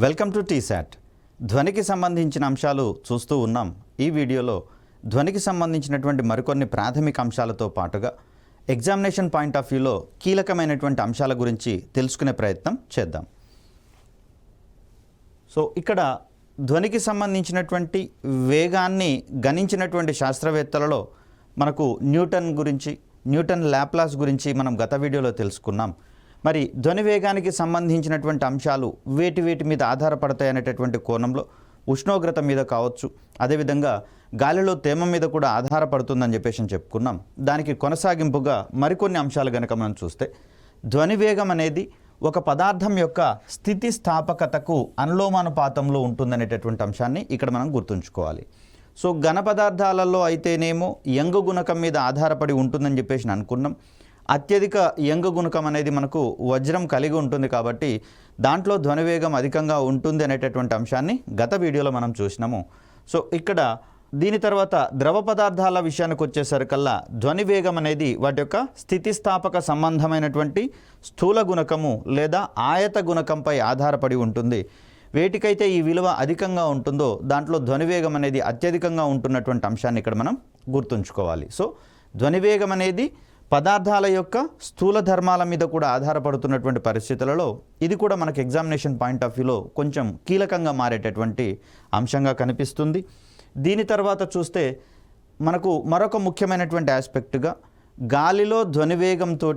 Welcome to T-SAT. ధ్వనికి సంబంధించిన అంశాలు చూస్తూ ఉన్నాం. ఈ వీడియోలో ధ్వనికి సంబంధించినటువంటి మరికొన్ని ప్రాథమిక అంశాలతో పాటుగా ఎగ్జామినేషన్ పాయింట్ ఆఫ్ వ్యూలో కీలకమైనటువంటి అంశాల గురించి తెలుసుకునే ప్రయత్నం చేద్దాం. సో ఇక్కడ ధ్వనికి సంబంధించినటువంటి వేగాన్ని గణించినటువంటి శాస్త్రవేత్తలలో మనకు న్యూటన్ లాప్లాస్ గురించి మనం గత వీడియోలో తెలుసుకున్నాం. మరి ధ్వని వేగానికి సంబంధించినటువంటి అంశాలు వేటి మీద ఆధారపడతాయి అనేటటువంటి కోణంలో ఉష్ణోగ్రత మీద కావచ్చు, అదేవిధంగా గాలిలో తేమ మీద కూడా ఆధారపడుతుందని చెప్పేసి చెప్పుకున్నాం. దానికి కొనసాగింపుగా మరికొన్ని అంశాలు కనుక మనం చూస్తే, ధ్వని వేగం అనేది ఒక పదార్థం యొక్క స్థితిస్థాపకతకు అనులోమానుపాతంలో ఉంటుందనేటటువంటి అంశాన్ని ఇక్కడ మనం గుర్తుంచుకోవాలి. సో ఘన పదార్థాలలో అయితేనేమో యంగు గుణకం మీద ఆధారపడి ఉంటుందని చెప్పేసి అనుకున్నాం. అత్యధిక యంగు గుణకం అనేది మనకు వజ్రం కలిగి ఉంటుంది కాబట్టి దాంట్లో ధ్వనివేగం అధికంగా ఉంటుంది అనేటటువంటి అంశాన్ని గత వీడియోలో మనం చూసినాము. సో ఇక్కడ దీని తర్వాత ద్రవ పదార్థాల విషయానికి వచ్చేసరికల్లా ధ్వనివేగం అనేది వాటి యొక్క స్థితిస్థాపక సంబంధమైనటువంటి స్థూల గుణకము లేదా ఆయత గుణకంపై ఆధారపడి ఉంటుంది. వేటికైతే ఈ విలువ అధికంగా ఉంటుందో దాంట్లో ధ్వనివేగం అనేది అత్యధికంగా ఉంటున్నటువంటి అంశాన్ని ఇక్కడ మనం గుర్తుంచుకోవాలి. సో ధ్వనివేగం అనేది పదార్థాల యొక్క స్థూల ధర్మాల మీద కూడా ఆధారపడుతున్నటువంటి పరిస్థితులలో ఇది కూడా మనకు ఎగ్జామినేషన్ పాయింట్ ఆఫ్ వ్యూలో కొంచెం కీలకంగా మారేటటువంటి అంశంగా కనిపిస్తుంది. దీని తర్వాత చూస్తే మనకు మరొక ముఖ్యమైనటువంటి ఆస్పెక్ట్గా గాలిలో ధ్వనివేగంతో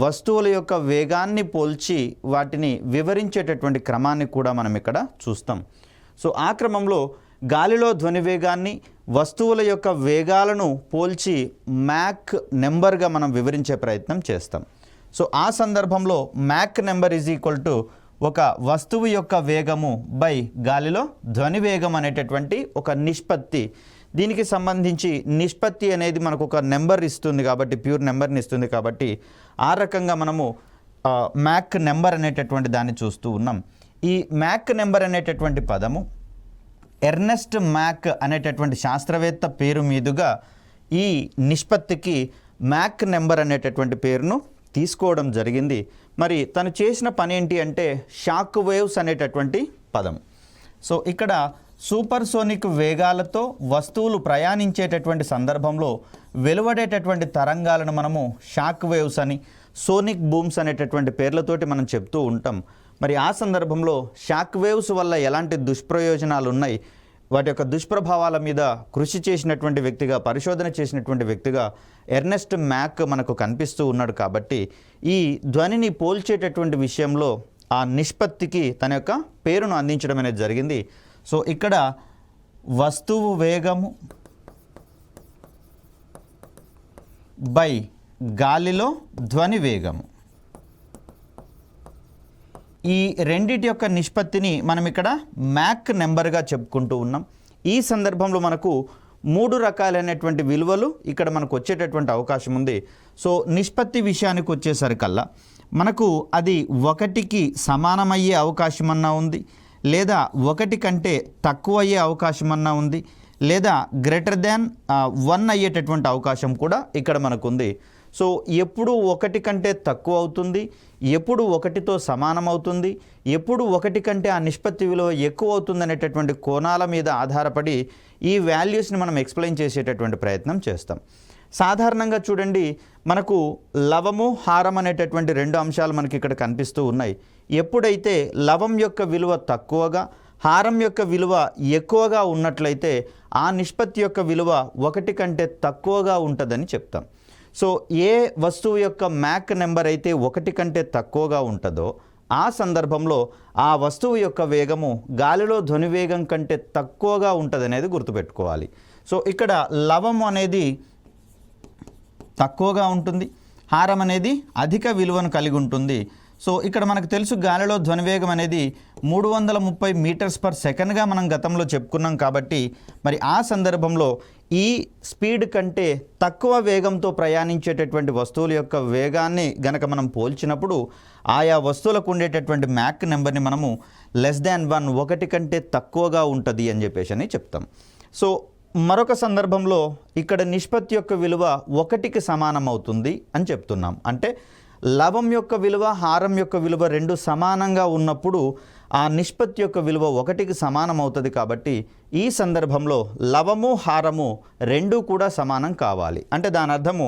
వస్తువుల యొక్క వేగాన్ని పోల్చి వాటిని వివరించేటటువంటి క్రమాన్ని కూడా మనం ఇక్కడ చూస్తాం. సో ఆ క్రమంలో గాలిలో ధ్వనివేగాన్ని వస్తువుల యొక్క వేగాలను పోల్చి మ్యాక్ నెంబర్గా మనం వివరించే ప్రయత్నం చేస్తాం. సో ఆ సందర్భంలో Mach number is equal to ఒక వస్తువు యొక్క వేగము బై గాలిలో ధ్వనివేగం అనేటటువంటి ఒక నిష్పత్తి. దీనికి సంబంధించి నిష్పత్తి అనేది మనకు ఒక నెంబర్ ఇస్తుంది కాబట్టి, ప్యూర్ నెంబర్ని ఇస్తుంది కాబట్టి ఆ రకంగా మనము మ్యాక్ నెంబర్ అనేటటువంటి దాన్ని చూస్తూ ఉన్నాం. ఈ మ్యాక్ నెంబర్ అనేటటువంటి పదము ఎర్నెస్ట్ మ్యాక్ అనేటటువంటి శాస్త్రవేత్త పేరు మీదుగా ఈ నిష్పత్తికి మ్యాక్ నెంబర్ అనేటటువంటి పేరును తీసుకోవడం జరిగింది. మరి తను చేసిన పని ఏంటి అంటే షాక్ వేవ్స్ అనేటటువంటి పదం. సో ఇక్కడ సూపర్సోనిక్ వేగాలతో వస్తువులు ప్రయాణించేటటువంటి సందర్భంలో వెలువడేటటువంటి తరంగాలను మనము షాక్ వేవ్స్ అని, సోనిక్ బూమ్స్ అనేటటువంటి పేర్లతోటి మనం చెప్తూ ఉంటాం. మరి ఆ సందర్భంలో షాక్ వేవ్స్ వల్ల ఎలాంటి దుష్ప్రయోజనాలు ఉన్నాయి, వాటి యొక్క దుష్ప్రభావాల మీద కృషి చేసినటువంటి వ్యక్తిగా, పరిశోధన చేసినటువంటి వ్యక్తిగా ఎర్నెస్ట్ మ్యాక్ మనకు కనిపిస్తూ ఉన్నాడు. కాబట్టి ఈ ధ్వనిని పోల్చేటటువంటి విషయంలో ఆ నిష్పత్తికి తన యొక్క పేరును అందించడం అనేది జరిగింది. సో ఇక్కడ వస్తువు వేగము బై గాలిలో ధ్వని వేగము, ఈ రెండిటి యొక్క నిష్పత్తిని మనం ఇక్కడ మ్యాక్ నెంబర్గా చెప్పుకుంటూ ఉన్నాం. ఈ సందర్భంలో మనకు 3 రకాలైనటువంటి విలువలు ఇక్కడ మనకు వచ్చేటటువంటి అవకాశం ఉంది. సో నిష్పత్తి విషయానికి వచ్చేసరికల్లా మనకు అది 1కి సమానమయ్యే అవకాశం అన్నా ఉంది, లేదా 1 కంటే తక్కువ అయ్యే అవకాశం అన్నా ఉంది, లేదా గ్రేటర్ దాన్ 1 అయ్యేటటువంటి అవకాశం కూడా ఇక్కడ మనకు ఉంది. సో ఎప్పుడు 1 కంటే తక్కువ అవుతుంది, ఎప్పుడు 1తో సమానం అవుతుంది, ఎప్పుడు 1 కంటే ఆ నిష్పత్తి విలువ ఎక్కువ అవుతుంది అనేటటువంటి కోణాల మీద ఆధారపడి ఈ వాల్యూస్ని మనం ఎక్స్ప్లెయిన్ చేసేటటువంటి ప్రయత్నం చేస్తాం. సాధారణంగా చూడండి, మనకు లవము, హారం అనేటటువంటి 2 అంశాలు మనకి ఇక్కడ కనిపిస్తూ ఉన్నాయి. ఎప్పుడైతే లవం యొక్క విలువ తక్కువగా, హారం యొక్క విలువ ఎక్కువగా ఉన్నట్లయితే ఆ నిష్పత్తి యొక్క విలువ 1 కంటే తక్కువగా ఉంటుందని చెప్తాం. సో ఏ వస్తువు యొక్క మ్యాక్ నెంబర్ అయితే 1 కంటే తక్కువగా ఉంటుందో ఆ సందర్భంలో ఆ వస్తువు యొక్క వేగము గాలిలో ధ్వనివేగం కంటే తక్కువగా ఉంటుంది అనేది గుర్తుపెట్టుకోవాలి. సో ఇక్కడ లవం అనేది తక్కువగా ఉంటుంది, హారం అనేది అధిక విలువను కలిగి ఉంటుంది. సో ఇక్కడ మనకు తెలుసు గాలిలో ధ్వనివేగం అనేది 330 మీటర్స్ పర్ సెకండ్గా మనం గతంలో చెప్పుకున్నాం. కాబట్టి మరి ఆ సందర్భంలో ఈ స్పీడ్ కంటే తక్కువ వేగంతో ప్రయాణించేటటువంటి వస్తువుల యొక్క వేగాన్ని గనక మనం పోల్చినప్పుడు ఆయా వస్తువులకు ఉండేటటువంటి మ్యాక్ నెంబర్ని మనము <1 1 కంటే తక్కువగా ఉంటుంది అని చెప్పేసి చెప్తాం. సో మరొక సందర్భంలో ఇక్కడ నిష్పత్తి యొక్క విలువ 1కి సమానం అవుతుంది అని చెప్తున్నాం. అంటే లవం యొక్క విలువ, హారం యొక్క విలువ 2 సమానంగా ఉన్నప్పుడు ఆ నిష్పత్తి యొక్క విలువ 1కి సమానం అవుతుంది. కాబట్టి ఈ సందర్భంలో లవము హారము రెండూ కూడా సమానం కావాలి. అంటే దాని అర్థము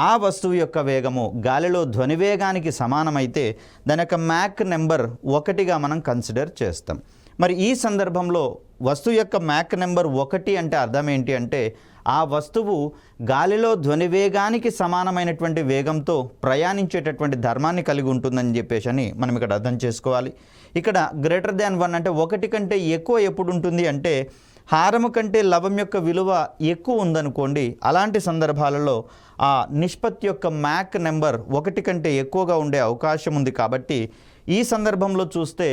ఆ వస్తువు యొక్క వేగము గాలిలో ధ్వని వేగానికి సమానమైతే దాని యొక్క మ్యాక్ నెంబర్ 1గా మనం కన్సిడర్ చేస్తాం. మరి ఈ సందర్భంలో వస్తువు యొక్క మ్యాక్ నెంబర్ 1 అంటే అర్థం ఏంటి అంటే ఆ వస్తువు గాలిలో ధ్వని వేగానికి సమానమైనటువంటి వేగంతో ప్రయాణించేటటువంటి ధర్మాన్ని కలిగి ఉంటుందని చెప్పేసి అని మనం ఇక్కడ అర్థం చేసుకోవాలి. ఇక్కడ గ్రేటర్ దాన్ 1 అంటే 1 కంటే ఎక్కువ ఎప్పుడు ఉంటుంది అంటే హారము కంటే లవం యొక్క విలువ ఎక్కువ ఉందనుకోండి. అలాంటి సందర్భాలలో ఆ నిష్పత్తి యొక్క మ్యాక్ నెంబర్ 1 కంటే ఎక్కువగా ఉండే అవకాశం ఉంది. కాబట్టి ఈ సందర్భంలో చూస్తే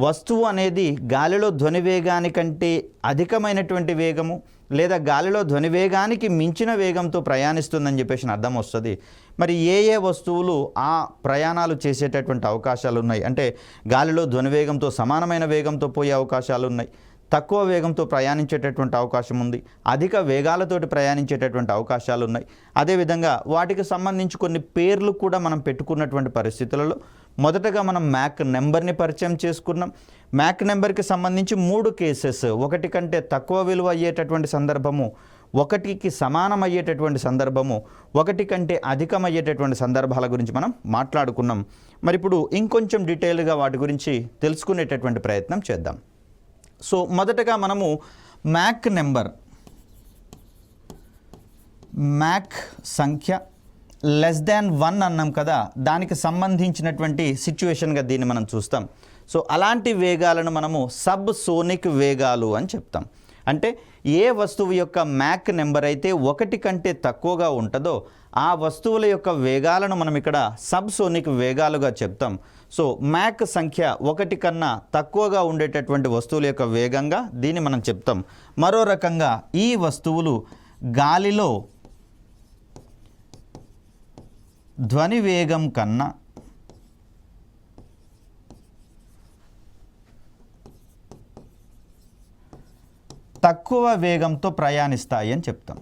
వస్తువు అనేది గాలిలో ధ్వని వేగానికంటే అధికమైనటువంటి వేగము లేదా గాలిలో ధ్వని వేగానికి మించిన వేగంతో ప్రయాణిస్తుందని చెప్పేసి అర్థం వస్తుంది. మరి ఏ వస్తువులు ఆ ప్రయాణాలు చేసేటటువంటి అవకాశాలు ఉన్నాయి అంటే గాలిలో ధ్వని వేగంతో సమానమైన వేగంతో పోయే అవకాశాలు ఉన్నాయి, తక్కువ వేగంతో ప్రయాణించేటటువంటి అవకాశం ఉంది, అధిక వేగాలతోటి ప్రయాణించేటటువంటి అవకాశాలు ఉన్నాయి. అదేవిధంగా వాటికి సంబంధించి కొన్ని పేర్లు కూడా మనం పెట్టుకున్నటువంటి పరిస్థితులలో మొదటగా మనం మ్యాక్ నెంబర్ని పరిచయం చేసుకున్నాం. మ్యాక్ నెంబర్కి సంబంధించి 3 కేసెస్, 1 కంటే తక్కువ విలువ అయ్యేటటువంటి సందర్భము, 1కి సమానం అయ్యేటటువంటి సందర్భము, 1 కంటే అధికమయ్యేటటువంటి సందర్భాల గురించి మనం మాట్లాడుకున్నాం. మరి ఇప్పుడు ఇంకొంచెం డీటెయిల్గా వాటి గురించి తెలుసుకునేటటువంటి ప్రయత్నం చేద్దాం. సో మొదటగా మనము మ్యాక్ నెంబర్, మ్యాక్ సంఖ్య లెస్ దాన్ 1 అన్నాం కదా, దానికి సంబంధించినటువంటి సిచ్యువేషన్గా దీన్ని మనం చూస్తాం. సో అలాంటి వేగాలను మనము సబ్ సోనిక్ వేగాలు అని చెప్తాం. అంటే ఏ వస్తువు యొక్క మ్యాక్ నెంబర్ అయితే 1 కంటే తక్కువగా ఉంటుందో ఆ వస్తువుల యొక్క వేగాలను మనం ఇక్కడ సబ్ సోనిక్ వేగాలుగా చెప్తాం. సో మ్యాక్ సంఖ్య 1 కన్నా తక్కువగా ఉండేటటువంటి వస్తువుల యొక్క వేగంగా దీన్ని మనం చెప్తాం. మరో రకంగా ఈ వస్తువులు గాలిలో ధ్వని వేగం కన్నా తక్కువ వేగంతో ప్రయాణిస్తాయి అని చెప్తాం.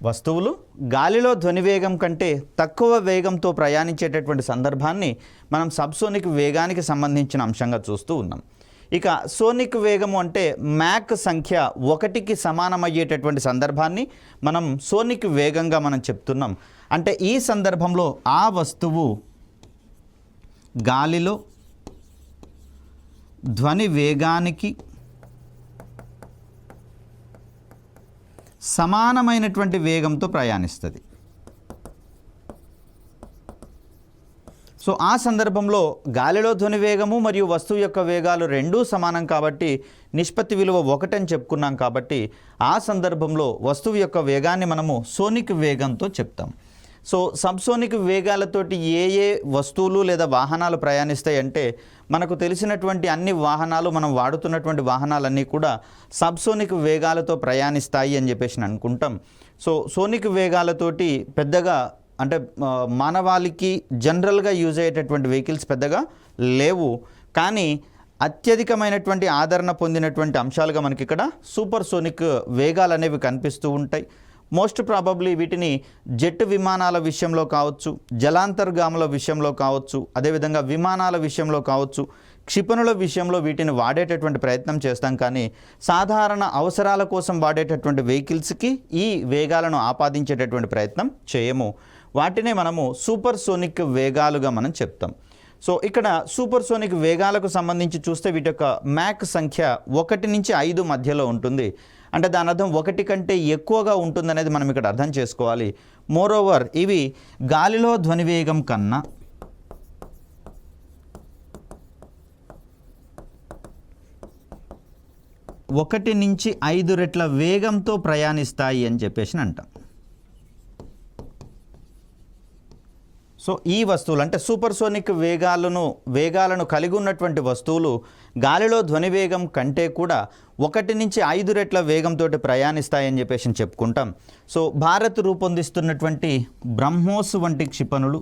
వస్తువులు గాలిలో ధ్వని వేగం కంటే తక్కువ వేగంతో ప్రయాణించేటటువంటి సందర్భాన్ని మనం సబ్సోనిక్ వేగానికి సంబంధించిన అంశంగా చూస్తూ ఉన్నాం. ఇక సోనిక్ వేగము అంటే మ్యాక్ సంఖ్య 1కి సమానమయ్యేటటువంటి సందర్భాన్ని మనం సోనిక్ వేగంగా మనం చెప్తున్నాం. అంటే ఈ సందర్భంలో ఆ వస్తువు గాలిలో ధ్వని వేగానికి సమానమైనటువంటి వేగంతో ప్రయాణిస్తుంది. సో ఆ సందర్భంలో గాలిలో ధ్వని వేగము మరియు వస్తువు యొక్క వేగాలు రెండూ సమానం కాబట్టి నిష్పత్తి విలువ 1 అని చెప్పుకున్నాం. కాబట్టి ఆ సందర్భంలో వస్తువు యొక్క వేగాన్ని మనము సోనిక్ వేగంతో చెప్తాం. సో సబ్సోనిక్ వేగాలతోటి ఏ వస్తువులు లేదా వాహనాలు ప్రయాణిస్తాయి అంటే మనకు తెలిసినటువంటి అన్ని వాహనాలు, మనం వాడుతున్నటువంటి వాహనాలన్నీ కూడా సబ్సోనిక్ వేగాలతో ప్రయాణిస్తాయి అని చెప్పేసి అనుకుంటాం. సో సోనిక్ వేగాలతోటి పెద్దగా అంటే మానవాళికి జనరల్గా యూజ్ అయ్యేటటువంటి వెహికల్స్ పెద్దగా లేవు. కానీ అత్యధికమైనటువంటి ఆదరణ పొందినటువంటి అంశాలుగా మనకి ఇక్కడ సూపర్ సోనిక్ వేగాలు అనేవి కనిపిస్తూ ఉంటాయి. మోస్ట్ ప్రాబబ్లీ వీటిని జెట్ విమానాల విషయంలో కావచ్చు, జలాంతర్గాముల విషయంలో కావచ్చు, అదేవిధంగా విమానాల విషయంలో కావచ్చు, క్షిపణుల విషయంలో వీటిని వాడేటటువంటి ప్రయత్నం చేస్తాం. కానీ సాధారణ అవసరాల కోసం వాడేటటువంటి వెహికల్స్కి ఈ వేగాలను ఆపాదించేటటువంటి ప్రయత్నం చేయము. వాటినే మనము సూపర్ సోనిక్ వేగాలుగా మనం చెప్తాం. సో ఇక్కడ సూపర్ సోనిక్ వేగాలకు సంబంధించి చూస్తే వీటి యొక్క మ్యాక్ సంఖ్య 1 నుంచి 5 మధ్యలో ఉంటుంది. అంటే దాని అర్థం 1 కంటే ఎక్కువగా ఉంటుందనేది మనం ఇక్కడ అర్థం చేసుకోవాలి. మోరోవర్ ఇవి గాలిలో ధ్వని వేగం కన్నా 1 నుంచి 5 రెట్ల వేగంతో ప్రయాణిస్తాయి అని చెప్పేసి అంటాం. సో ఈ వస్తువులు అంటే సూపర్ సోనిక్ వేగాలను కలిగి ఉన్నటువంటి వస్తువులు గాలిలో ధ్వని వేగం కంటే కూడా 1 నుంచి 5 రెట్ల వేగంతో ప్రయాణిస్తాయని చెప్పేసి చెప్పుకుంటాం. సో భారత్ రూపొందిస్తున్నటువంటి బ్రహ్మోస్ వంటి క్షిపణులు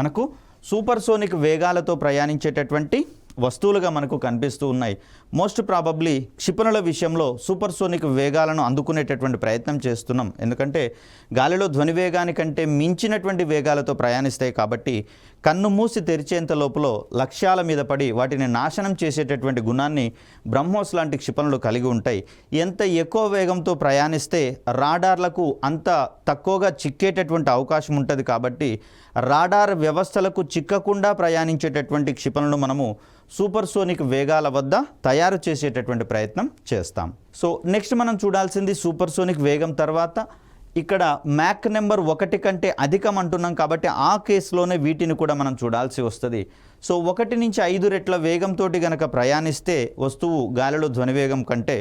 మనకు సూపర్ సోనిక్ వేగాలతో ప్రయాణించేటటువంటి వస్తువులుగా మనకు కనిపిస్తూ ఉన్నాయి. మోస్ట్ ప్రాబబ్లీ క్షిపణుల విషయంలో సూపర్సోనిక్ వేగాలను అందుకునేటటువంటి ప్రయత్నం చేస్తున్నాం. ఎందుకంటే గాలిలో ధ్వని వేగానికంటే మించినటువంటి వేగాలతో ప్రయాణిస్తాయి కాబట్టి కన్ను మూసి తెరిచేంత లోపల లక్ష్యాల మీద పడి వాటిని నాశనం చేసేటటువంటి గుణాన్ని బ్రహ్మోస్ లాంటి క్షిపణులు కలిగి ఉంటాయి. ఎంత ఎక్కువ వేగంతో ప్రయాణిస్తే రాడార్లకు అంత తక్కువగా చిక్కేటటువంటి అవకాశం ఉంటుంది. కాబట్టి రాడార్ వ్యవస్థలకు చిక్కకుండా ప్రయాణించేటటువంటి క్షిపణులను మనము సూపర్సోనిక్ వేగాల వద్ద తయారు చేసేటటువంటి ప్రయత్నం చేస్తాం. సో నెక్స్ట్ మనం చూడాల్సింది సూపర్సోనిక్ వేగం తర్వాత ఇక్కడ మ్యాక్ నెంబర్ 1 కంటే అధికం అంటున్నాం కాబట్టి ఆ కేసులోనే వీటిని కూడా మనం చూడాల్సి వస్తుంది. సో 1 నుంచి 5 రెట్ల వేగంతో గనక ప్రయాణిస్తే వస్తువు గాలిలో ధ్వని వేగం కంటే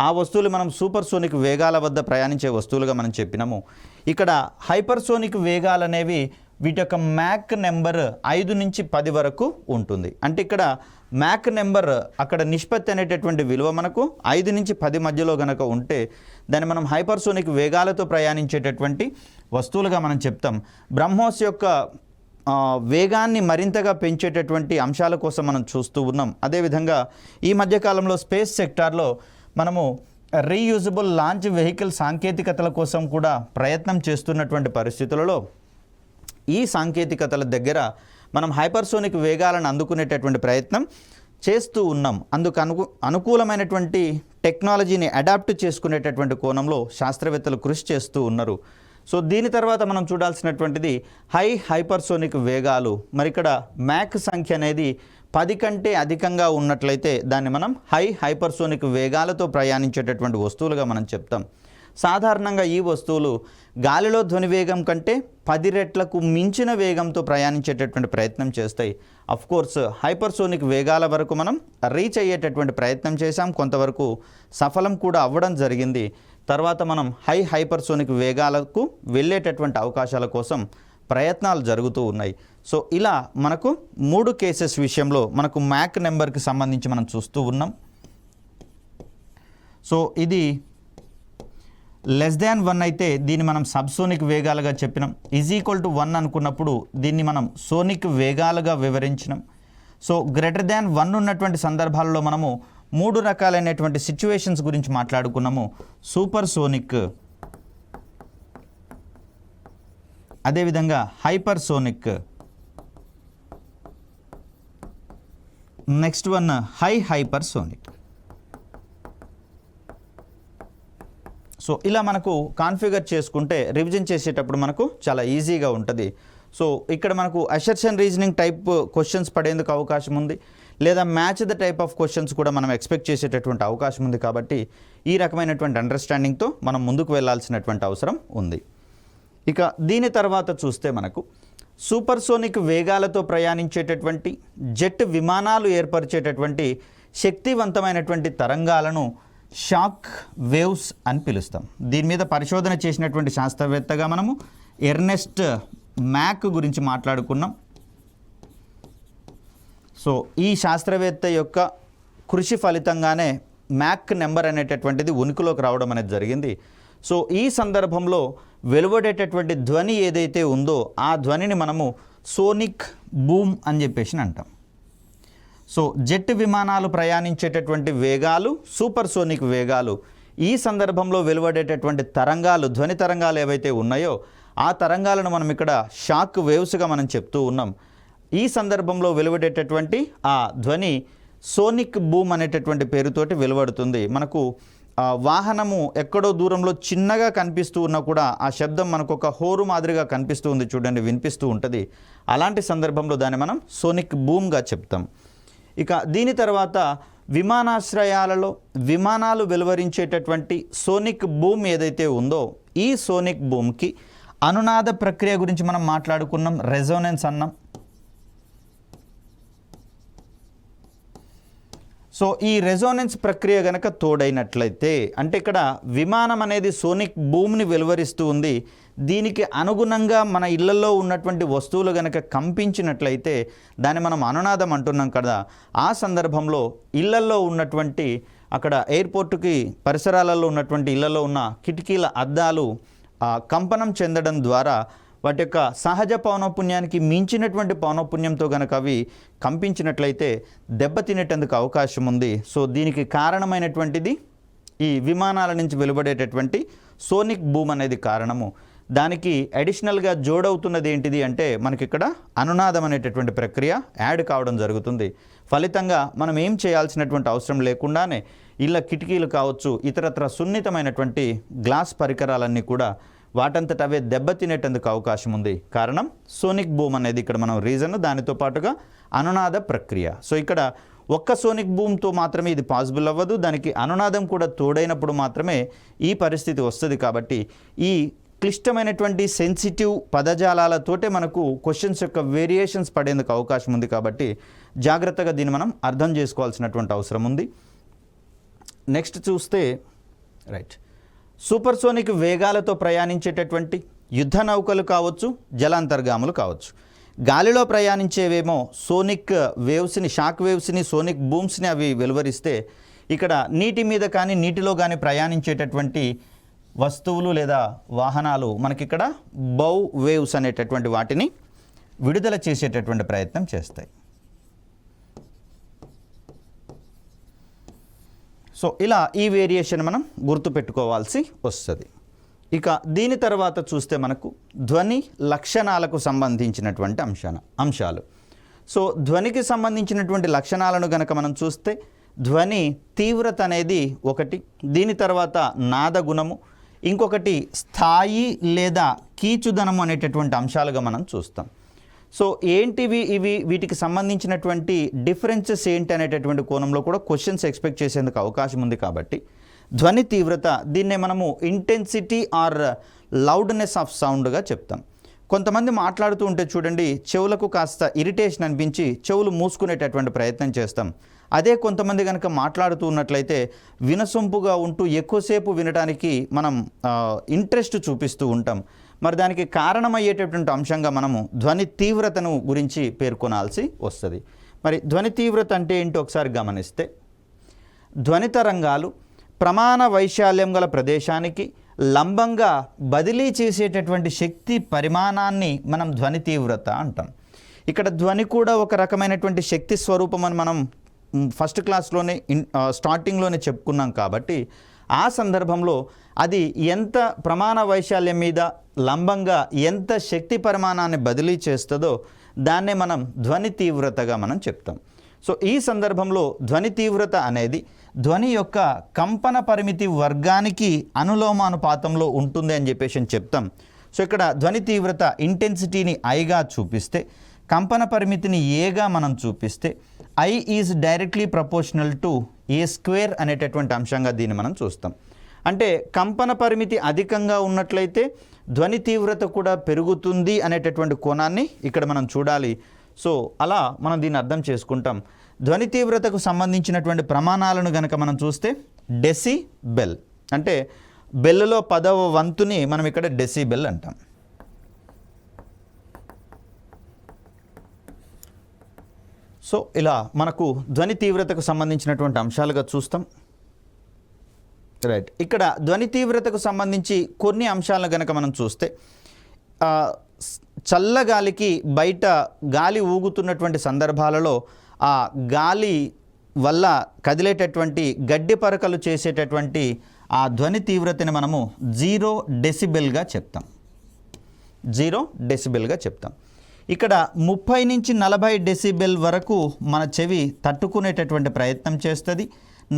ఆ వస్తువులు మనం సూపర్సోనిక్ వేగాల వద్ద ప్రయాణించే వస్తువులుగా మనం చెప్పినాము. ఇక్కడ హైపర్సోనిక్ వేగాలు అనేవి వీటి యొక్క మ్యాక్ నెంబర్ 5 నుంచి 10 వరకు ఉంటుంది. అంటే ఇక్కడ మ్యాక్ నెంబర్ అక్కడ నిష్పత్తి అనేటటువంటి విలువ మనకు 5 నుంచి 10 మధ్యలో గనక ఉంటే దాన్ని మనం హైపర్సోనిక్ వేగాలతో ప్రయాణించేటటువంటి వస్తువులుగా మనం చెప్తాం. బ్రహ్మోస్ యొక్క వేగాన్ని మరింతగా పెంచేటటువంటి అంశాల కోసం మనం చూస్తూ ఉన్నాం. అదేవిధంగా ఈ మధ్యకాలంలో స్పేస్ సెక్టార్లో మనము రీయూజబుల్ లాంచ్ వెహికల్ సాంకేతికతల కోసం కూడా ప్రయత్నం చేస్తున్నటువంటి పరిస్థితులలో ఈ సాంకేతికతల దగ్గర మనం హైపర్సోనిక్ వేగాలను అందుకునేటటువంటి ప్రయత్నం చేస్తూ ఉన్నాం. అందుకు అనుకూలమైనటువంటి టెక్నాలజీని అడాప్ట్ చేసుకునేటటువంటి కోణంలో శాస్త్రవేత్తలు కృషి చేస్తూ ఉన్నారు. సో దీని తర్వాత మనం చూడాల్సినటువంటిది హైపర్సోనిక్ వేగాలు. మరి ఇక్కడ మ్యాక్ సంఖ్య అనేది 10 కంటే అధికంగా ఉన్నట్లయితే దాన్ని మనం హైపర్సోనిక్ వేగాలతో ప్రయాణించేటటువంటి వస్తువులుగా మనం చెప్తాం. సాధారణంగా ఈ వస్తువులు గాలిలో ధ్వని వేగం కంటే 10 రెట్లకు మించిన వేగంతో ప్రయాణించేటటువంటి ప్రయత్నం చేస్తాయి. కోర్స్ హైపర్సోనిక్ వేగాల వరకు మనం రీచ్ అయ్యేటటువంటి ప్రయత్నం చేశాం, కొంతవరకు సఫలం కూడా అవ్వడం జరిగింది. తర్వాత మనం హైపర్సోనిక్ వేగాలకు వెళ్ళేటటువంటి అవకాశాల కోసం ప్రయత్నాలు జరుగుతూ ఉన్నాయి. సో ఇలా మనకు 3 కేసెస్ విషయంలో మనకు మ్యాక్ నెంబర్కి సంబంధించి మనం చూస్తూ ఉన్నాం. సో ఇది <1 అయితే దీన్ని మనం సబ్సోనిక్ వేగాలుగా చెప్పినాం. =1 అనుకున్నప్పుడు దీన్ని మనం సోనిక్ వేగాలుగా వివరించినాం. సో >1 ఉన్నటువంటి సందర్భాలలో మనము 3 రకాలైనటువంటి సిచ్యువేషన్స్ గురించి మాట్లాడుకున్నాము. సూపర్ సోనిక్, అదేవిధంగా hypersonic, next one hypersonic. So ఇలా మనకు కాన్ఫిగర్ చేసుకుంటే రివిజన్ చేసేటప్పుడు మనకు చాలా ఈజీగా ఉంటుంది. సో ఇక్కడ మనకు అసర్షన్ రీజనింగ్ టైప్ క్వశ్చన్స్ పడేందుకు అవకాశం ఉంది, లేదా match the type of questions కూడా మనం ఎక్స్పెక్ట్ చేసేటటువంటి అవకాశం ఉంది. కాబట్టి ఈ రకమైనటువంటి అండర్స్టాండింగ్తో మనం ముందుకు వెళ్ళాల్సినటువంటి అవసరం ఉంది. ఇక దీని తర్వాత చూస్తే మనకు సూపర్సోనిక్ వేగాలతో ప్రయాణించేటటువంటి జెట్ విమానాలు ఏర్పరిచేటటువంటి శక్తివంతమైనటువంటి తరంగాలను షాక్ వేవ్స్ అని పిలుస్తాం. దీని మీద పరిశోధన చేసినటువంటి శాస్త్రవేత్తగా మనము ఎర్నెస్ట్ మ్యాక్ గురించి మాట్లాడుకున్నాం. సో ఈ శాస్త్రవేత్త యొక్క కృషి ఫలితంగానే మ్యాక్ నెంబర్ అనేటటువంటిది ఉనికిలోకి రావడం అనేది జరిగింది. సో ఈ సందర్భంలో వెలువడేటటువంటి ధ్వని ఏదైతే ఉందో ఆ ధ్వనిని మనము సోనిక్ బూమ్ అని చెప్పేసి అంటాం. సో జెట్ విమానాలు ప్రయాణించేటటువంటి వేగాలు సూపర్సోనిక్ వేగాలు. ఈ సందర్భంలో వెలువడేటటువంటి తరంగాలు, ధ్వని తరంగాలు ఏవైతే ఉన్నాయో ఆ తరంగాలను మనం ఇక్కడ షాక్ వేవ్స్గా మనం చెప్తూ ఉన్నాం. ఈ సందర్భంలో వెలువడేటటువంటి ఆ ధ్వని సోనిక్ బూమ్ అనేటటువంటి పేరుతోటి వెలువడుతుంది. మనకు వాహనము ఎక్కడో దూరంలో చిన్నగా కనిపిస్తూ ఉన్నా కూడా ఆ శబ్దం మనకు ఒక హోరు మాదిరిగా కనిపిస్తూ ఉంది చూడండి, వినిపిస్తూ ఉంటుంది. అలాంటి సందర్భంలో దాన్ని మనం సోనిక్ బూమ్గా చెప్తాం. ఇక దీని తర్వాత విమానాశ్రయాలలో విమానాలు వెలువరించేటటువంటి సోనిక్ బూమ్ ఏదైతే ఉందో ఈ సోనిక్ బూమ్కి అనునాద ప్రక్రియ గురించి మనం మాట్లాడుకున్నాం, రెజోనెన్స్ అన్నాం. సో ఈ రెజోనెన్స్ ప్రక్రియ కనుక తోడైనట్లయితే, అంటే ఇక్కడ విమానం అనేది సోనిక్ బూమ్ని వెలువరిస్తూ ఉంది, దీనికి అనుగుణంగా మన ఇళ్లలో ఉన్నటువంటి వస్తువులు కనుక కంపించినట్లయితే దాన్ని మనం అనునాదం అంటున్నాం కదా. ఆ సందర్భంలో ఇళ్లలో ఉన్నటువంటి అక్కడ ఎయిర్పోర్టుకి పరిసరాలలో ఉన్నటువంటి ఇళ్లలో ఉన్న కిటికీల అద్దాలు కంపనం చెందడం ద్వారా వాటి యొక్క సహజ పౌనఃపున్యానికి మించినటువంటి పౌనఃపున్యంతో కనుక అవి కంపించినట్లయితే దెబ్బతినేటందుకు అవకాశం ఉంది. సో దీనికి కారణమైనటువంటిది ఈ విమానాల నుంచి వెలువడేటటువంటి సోనిక్ బూమ్ అనేది కారణము. దానికి అడిషనల్గా జోడవుతున్నది ఏంటిది అంటే మనకి ఇక్కడ అనునాదం అనేటటువంటి ప్రక్రియ యాడ్ కావడం జరుగుతుంది. ఫలితంగా మనం ఏం చేయాల్సినటువంటి అవసరం లేకుండానే ఇళ్ళ కిటికీలు కావచ్చు, ఇతరత్ర సున్నితమైనటువంటి గ్లాస్ పరికరాలన్నీ కూడా వాటంతట అవే దెబ్బతినేటందుకు అవకాశం ఉంది. కారణం సోనిక్ బూమ్ అనేది ఇక్కడ మనం రీజన్, దానితో పాటుగా అనునాద ప్రక్రియ. సో ఇక్కడ ఒక్క సోనిక్ బూమ్తో మాత్రమే ఇది పాసిబుల్ అవ్వదు, దానికి అనునాదం కూడా తోడైనప్పుడు మాత్రమే ఈ పరిస్థితి వస్తుంది. కాబట్టి ఈ క్లిష్టమైనటువంటి సెన్సిటివ్ పదజాలాలతోటే మనకు క్వశ్చన్స్ యొక్క వేరియేషన్స్ పడేందుకు అవకాశం ఉంది. కాబట్టి జాగ్రత్తగా దీన్ని మనం అర్థం చేసుకోవాల్సినటువంటి అవసరం ఉంది. నెక్స్ట్ చూస్తే రైట్, సూపర్సోనిక్ వేగాలతో ప్రయాణించేటటువంటి యుద్ధ నౌకలు కావచ్చు, జలాంతర్గాములు కావచ్చు. గాలిలో ప్రయాణించేవేమో సోనిక్ వేవ్స్ని, షాక్ వేవ్స్ని, సోనిక్ బూమ్స్ని అవి వెలువరిస్తే, ఇక్కడ నీటి మీద కానీ నీటిలో కానీ ప్రయాణించేటటువంటి వస్తువులు లేదా వాహనాలు మనకిక్కడ బౌ వేవ్స్ అనేటటువంటి వాటిని విడుదల చేసేటటువంటి ప్రయత్నం చేస్తాయి. సో ఇలా ఈ వేరియేషన్ మనం గుర్తుపెట్టుకోవాల్సి వస్తుంది. ఇక దీని తర్వాత చూస్తే మనకు ధ్వని లక్షణాలకు సంబంధించినటువంటి అంశాలు. సో ధ్వనికి సంబంధించినటువంటి లక్షణాలను గనక మనం చూస్తే ధ్వని తీవ్రత అనేది ఒకటి, దీని తర్వాత నాదగుణము, ఇంకొకటి స్థాయి లేదా కీచుదనము అనేటటువంటి అంశాలుగా మనం చూస్తాం. సో ఏంటివి ఇవి, వీటికి సంబంధించినటువంటి డిఫరెన్సెస్ ఏంటి అనేటటువంటి కోణంలో కూడా క్వశ్చన్స్ ఎక్స్పెక్ట్ చేసేందుకు అవకాశం ఉంది. కాబట్టి ధ్వని తీవ్రత, దీన్నే మనము ఇంటెన్సిటీ ఆర్ లౌడ్నెస్ ఆఫ్ సౌండ్గా చెప్తాం. కొంతమంది మాట్లాడుతూ ఉంటే చూడండి, చెవులకు కాస్త ఇరిటేషన్ అనిపించి చెవులు మూసుకునేటటువంటి ప్రయత్నం చేస్తాం. అదే కొంతమంది కనుక మాట్లాడుతూ ఉన్నట్లయితే వినసొంపుగా ఉంటూ ఎక్కువసేపు వినడానికి మనం ఇంట్రెస్ట్ చూపిస్తూ ఉంటాం. మరి దానికి కారణమయ్యేటటువంటి అంశంగా మనము ధ్వని తీవ్రతను గురించి పేర్కొనాల్సి వస్తుంది. మరి ధ్వని తీవ్రత అంటే ఏంటో ఒకసారి గమనిస్తే, ధ్వని తరంగాలు ప్రమాణ వైశాల్యం గల ప్రదేశానికి లంబంగా బదిలీ చేసేటటువంటి శక్తి పరిమాణాన్ని మనం ధ్వని తీవ్రత అంటాం. ఇక్కడ ధ్వని కూడా ఒక రకమైనటువంటి శక్తి స్వరూపం అని మనం ఫస్ట్ క్లాస్లోనే స్టార్టింగ్లోనే చెప్పుకున్నాం. కాబట్టి ఆ సందర్భంలో అది ఎంత ప్రమాణ వైశాల్యం మీద లంబంగా ఎంత శక్తి పరిమాణాన్ని బదిలీ చేస్తుందో దాన్నే మనం ధ్వని తీవ్రతగా మనం చెప్తాం. సో ఈ సందర్భంలో ధ్వని తీవ్రత అనేది ధ్వని యొక్క కంపన పరిమితి వర్గానికి అనులోమానుపాతంలో ఉంటుంది అని చెప్పేసి చెప్తాం. సో ఇక్కడ ధ్వని తీవ్రత ఇంటెన్సిటీని ఐగా చూపిస్తే, కంపన పరిమితిని ఏగా మనం చూపిస్తే, I is directly proportional to A square అనేటటువంటి అంశంగా దీన్ని మనం చూస్తాం. అంటే కంపన పరిమితి అధికంగా ఉన్నట్లయితే ధ్వని తీవ్రత కూడా పెరుగుతుంది అనేటటువంటి కోణాన్ని ఇక్కడ మనం చూడాలి. సో అలా మనం దీన్ని అర్థం చేసుకుంటాం. ధ్వని తీవ్రతకు సంబంధించినటువంటి ప్రమాణాలను కనుక మనం చూస్తే డెసిబెల్, అంటే బెల్లో 10వ వంతుని మనం ఇక్కడ డెసిబెల్ అంటాం. సో ఇలా మనకు ధ్వని తీవ్రతకు సంబంధించినటువంటి అంశాలుగా చూస్తాం. రైట్, ఇక్కడ ధ్వని తీవ్రతకు సంబంధించి కొన్ని అంశాలను కనుక మనం చూస్తే, చల్లగాలికి బయట గాలి ఊగుతున్నటువంటి సందర్భాలలో ఆ గాలి వల్ల కదిలేటటువంటి గడ్డి పరకలు చేసేటటువంటి ఆ ధ్వని తీవ్రతని మనము 0 డెసిబెల్గా చెప్తాం. 0 డెసిబెల్గా చెప్తాం. ఇక్కడ 30 నుంచి 40 డెసిబెల్ వరకు మన చెవి తట్టుకునేటటువంటి ప్రయత్నం చేస్తుంది.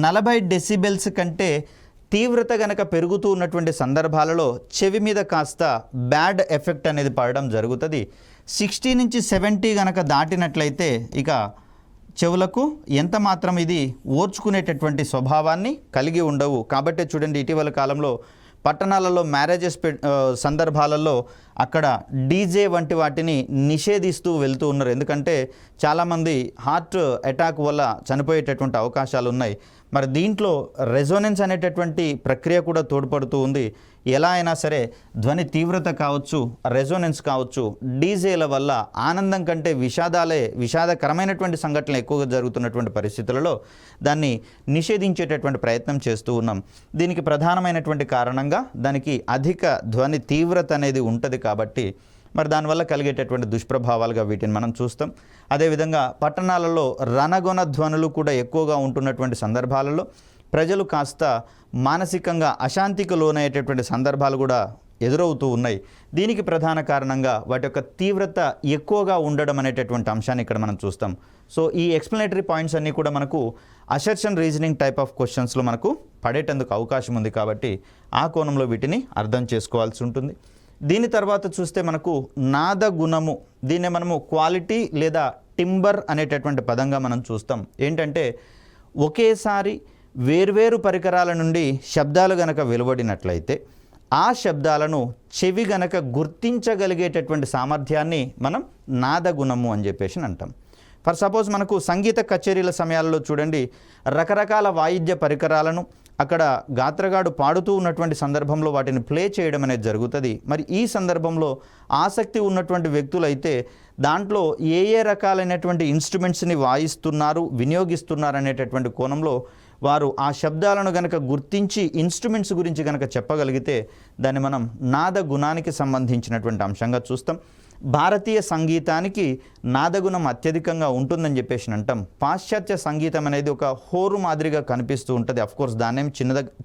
40 డెసిబెల్స్ కంటే తీవ్రత గనక పెరుగుతూ ఉన్నటువంటి సందర్భాలలో చెవి మీద కాస్త బ్యాడ్ ఎఫెక్ట్ అనేది పడడం జరుగుతుంది. 60 నుంచి 70 గనక దాటినట్లయితే ఇక చెవులకు ఎంత మాత్రం ఇది ఓర్చుకునేటటువంటి స్వభావాన్ని కలిగి ఉండవు. కాబట్టి చూడండి, ఇటీవల కాలంలో పట్టణాలలో మ్యారేజెస్ సందర్భాలలో అక్కడ డీజే వంటి వాటిని నిషేధిస్తూ వెళ్తూ ఉన్నారు. ఎందుకంటే చాలామంది హార్ట్ అటాక్ వల్ల చనిపోయేటటువంటి అవకాశాలు ఉన్నాయి. మరి దీంట్లో రెజోనెన్స్ అనేటటువంటి ప్రక్రియ కూడా తోడ్పడుతూ ఉంది. ఎలా అయినా సరే ధ్వని తీవ్రత కావచ్చు, రెజోనెన్స్ కావచ్చు, డీజేల వల్ల ఆనందం కంటే విషాదకరమైనటువంటి సంఘటనలు ఎక్కువగా జరుగుతున్నటువంటి పరిస్థితులలో దాన్ని నిషేధించేటటువంటి ప్రయత్నం చేస్తూ ఉన్నాం. దీనికి ప్రధానమైనటువంటి కారణంగా దానికి అధిక ధ్వని తీవ్రత అనేది ఉంటుంది. కాబట్టి మరి దానివల్ల కలిగేటటువంటి దుష్ప్రభావాలుగా వీటిని మనం చూస్తాం. అదేవిధంగా పట్టణాలలో రణగొణ ధ్వనులు కూడా ఎక్కువగా ఉంటున్నటువంటి సందర్భాలలో ప్రజలు కాస్త మానసికంగా అశాంతికి లోనయ్యేటటువంటి సందర్భాలు కూడా ఎదురవుతూ ఉన్నాయి. దీనికి ప్రధాన కారణంగా వాటి యొక్క తీవ్రత ఎక్కువగా ఉండడం అనేటటువంటి అంశాన్ని ఇక్కడ మనం చూస్తాం. సో ఈ ఎక్స్ప్లెనేటరీ పాయింట్స్ అన్నీ కూడా మనకు అసర్షన్ రీజనింగ్ టైప్ ఆఫ్ క్వశ్చన్స్లో మనకు పడేటందుకు అవకాశం ఉంది కాబట్టి ఆ కోణంలో వీటిని అర్థం చేసుకోవాల్సి ఉంటుంది. దీని తర్వాత చూస్తే మనకు నాద గుణము, దీన్ని మనము క్వాలిటీ లేదా టింబర్ అనేటటువంటి పదంగా మనం చూస్తాం. ఏంటంటే ఒకేసారి వేర్వేరు పరికరాల నుండి శబ్దాలు గనక వెలువడినట్లయితే ఆ శబ్దాలను చెవి గనక గుర్తించగలిగేటటువంటి సామర్థ్యాన్ని మనం నాదగుణము అని చెప్పేసి అంటాం. ఫర్ సపోజ్ మనకు సంగీత కచేరీల సమయాల్లో చూడండి, రకరకాల వాయిద్య పరికరాలను అక్కడ గాత్రగాడు పాడుతూ ఉన్నటువంటి సందర్భంలో వాటిని ప్లే చేయడం అనేది జరుగుతుంది. మరి ఈ సందర్భంలో ఆసక్తి ఉన్నటువంటి వ్యక్తులైతే దాంట్లో ఏ ఏ రకాలైనటువంటి ఇన్స్ట్రుమెంట్స్ని వాయిస్తున్నారు, వినియోగిస్తున్నారు అనేటటువంటి కోణంలో వారు ఆ శబ్దాలను గనక గుర్తించి ఇన్స్ట్రుమెంట్స్ గురించి గనక చెప్పగలిగితే దాన్ని మనం నాద గుణానికి సంబంధించినటువంటి అంశంగా చూస్తాం. భారతీయ సంగీతానికి నాదగుణం అత్యధికంగా ఉంటుందని చెప్పేసి అంటాం. పాశ్చాత్య సంగీతం అనేది ఒక హోరు మాదిరిగా కనిపిస్తూ ఉంటుంది. అఫ్కోర్స్ దాన్నేం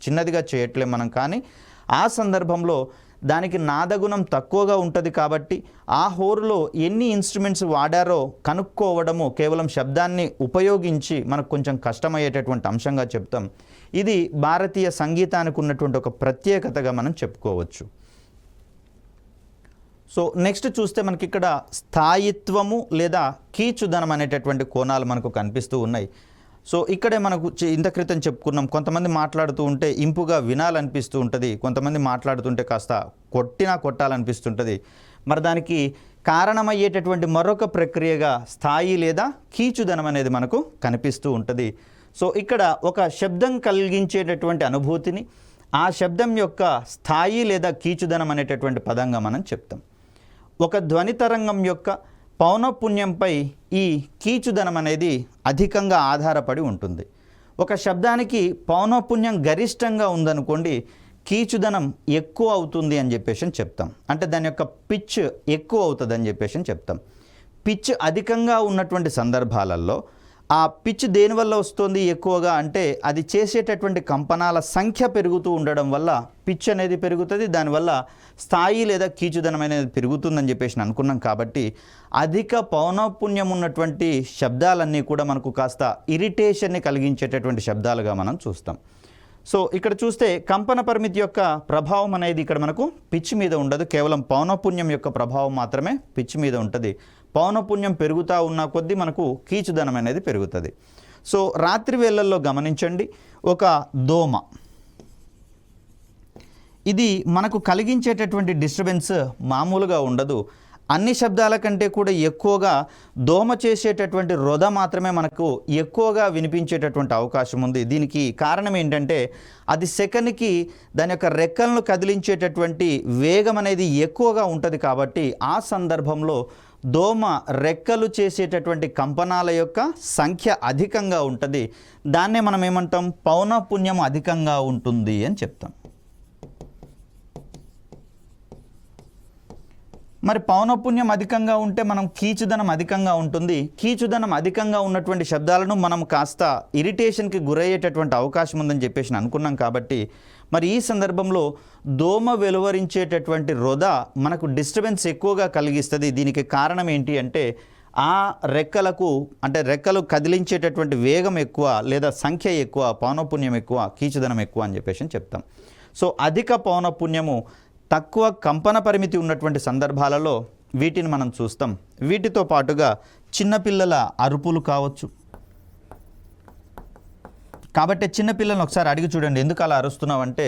చిన్నదిగా చేయట్లేం మనం, కానీ ఆ సందర్భంలో దానికి నాదగుణం తక్కువగా ఉంటుంది కాబట్టి ఆ హోరులో ఎన్ని ఇన్స్ట్రుమెంట్స్ వాడారో కనుక్కోవడము కేవలం శబ్దాన్ని ఉపయోగించి మనకు కొంచెం కష్టమయ్యేటటువంటి అంశంగా చెప్తాం. ఇది భారతీయ సంగీతానికి ఉన్నటువంటి ఒక ప్రత్యేకతగా మనం చెప్పుకోవచ్చు. సో నెక్స్ట్ చూస్తే మనకి ఇక్కడ స్థాయిత్వము లేదా కీచుదనం అనేటటువంటి కోణాలు మనకు కనిపిస్తూ ఉన్నాయి. సో ఇక్కడే మనకు ఇంత క్రితం చెప్పుకున్నాం, కొంతమంది మాట్లాడుతూ ఉంటే ఇంపుగా వినాలనిపిస్తూ ఉంటుంది, కొంతమంది మాట్లాడుతుంటే కాస్త కొట్టాలనిపిస్తుంటుంది. మరి దానికి కారణమయ్యేటటువంటి మరొక ప్రక్రియగా స్థాయి లేదా కీచుదనం అనేది మనకు కనిపిస్తూ ఉంటుంది. సో ఇక్కడ ఒక శబ్దం కలిగించేటటువంటి అనుభూతిని ఆ శబ్దం యొక్క స్థాయి లేదా కీచుదనం అనేటటువంటి పదంగా మనం చెప్తాం. ఒక ధ్వని తరంగం యొక్క పౌనఃపున్యంపై ఈ కీచుదనం అనేది అధికంగా ఆధారపడి ఉంటుంది. ఒక శబ్దానికి పౌనఃపున్యం గరిష్టంగా ఉందనుకోండి, కీచుదనం ఎక్కువ అవుతుంది అని చెప్పేసి చెప్తాం. అంటే దాని యొక్క పిచ్ ఎక్కువ అవుతుంది అని చెప్పేసి చెప్తాం. పిచ్ అధికంగా ఉన్నటువంటి సందర్భాలలో ఆ పిచ్ దేనివల్ల వస్తుంది ఎక్కువగా అంటే అది చేసేటటువంటి కంపనాల సంఖ్య పెరుగుతూ ఉండడం వల్ల పిచ్ అనేది పెరుగుతుంది. దానివల్ల స్థాయి లేదా కీచుదనం అనేది పెరుగుతుందని చెప్పేసి అనుకున్నాం. కాబట్టి అధిక పౌనఃపున్యం ఉన్నటువంటి శబ్దాలన్నీ కూడా మనకు కాస్త ఇరిటేషన్ని కలిగించేటటువంటి శబ్దాలుగా మనం చూస్తాం. సో ఇక్కడ చూస్తే కంపన పరిమితి యొక్క ప్రభావం అనేది ఇక్కడ మనకు పిచ్ మీద ఉండదు, కేవలం పౌనఃపున్యం యొక్క ప్రభావం మాత్రమే పిచ్ మీద ఉంటుంది. పౌనఃపున్యం పెరుగుతూ ఉన్న కొద్దీ మనకు కీచుదనం అనేది పెరుగుతుంది. సో రాత్రి వేళల్లో గమనించండి, ఒక దోమ, ఇది మనకు కలిగించేటటువంటి డిస్టర్బెన్స్ మామూలుగా ఉండదు. అన్ని శబ్దాల కంటే కూడా ఎక్కువగా దోమ చేసేటటువంటి రొద మాత్రమే మనకు ఎక్కువగా వినిపించేటటువంటి అవకాశం ఉంది. దీనికి కారణం ఏంటంటే అది సెకన్కి దాని యొక్క రెక్కలను కదిలించేటటువంటి వేగం అనేది ఎక్కువగా ఉంటుంది. కాబట్టి ఆ సందర్భంలో దోమ రెక్కలు చేసేటటువంటి కంపనాల యొక్క సంఖ్య అధికంగా ఉంటుంది. దాన్నే మనం ఏమంటాం, పౌనఃపున్యం అధికంగా ఉంటుంది అని చెప్తాం. మరి పౌనఃపున్యం అధికంగా ఉంటే మనం కీచుదనం అధికంగా ఉంటుంది. కీచుదనం అధికంగా ఉన్నటువంటి శబ్దాలను మనం కాస్త ఇరిటేషన్కి గురయ్యేటటువంటి అవకాశం ఉందని చెప్పేసి అనుకున్నాం. కాబట్టి మరి ఈ సందర్భంలో దోమ వెలువరించేటటువంటి రొద మనకు డిస్టర్బెన్స్ ఎక్కువగా కలిగిస్తుంది. దీనికి కారణం ఏంటి అంటే ఆ రెక్కలకు, అంటే రెక్కలు కదిలించేటటువంటి వేగం ఎక్కువ లేదా సంఖ్య ఎక్కువ, పౌనఃపున్యం ఎక్కువ, కీచుదనం ఎక్కువ అని చెప్పేసి చెప్తాం. సో అధిక పౌనఃపున్యము, తక్కువ కంపన పరిమితి ఉన్నటువంటి సందర్భాలలో వీటిని మనం చూస్తాం. వీటితో పాటుగా చిన్నపిల్లల అరుపులు కావచ్చు. కాబట్టి చిన్నపిల్లలను ఒకసారి అడిగి చూడండి, ఎందుకు అలా అరుస్తున్నావు అంటే,